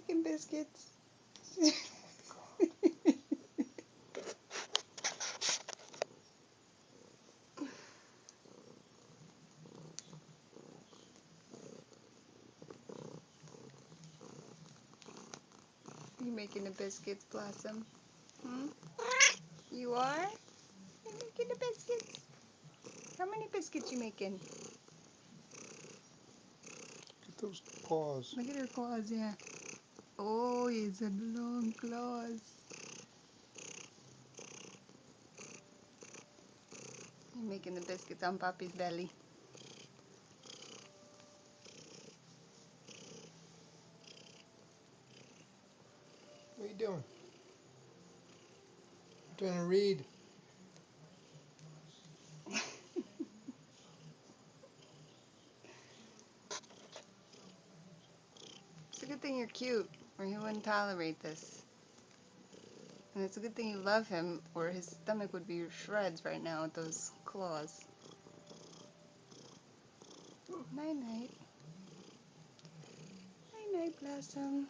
making biscuits. You making the biscuits, Blossom? Hmm? You are? You making the biscuits? How many biscuits you making? Get those paws. Look at her claws, yeah. Oh, it's a long claws. You're making the biscuits on Poppy's belly. What are you doing? I'm trying to read. It's a good thing you're cute, or he wouldn't tolerate this. And it's a good thing you love him, or his stomach would be shreds right now with those claws. Night night. Night night, Blossom.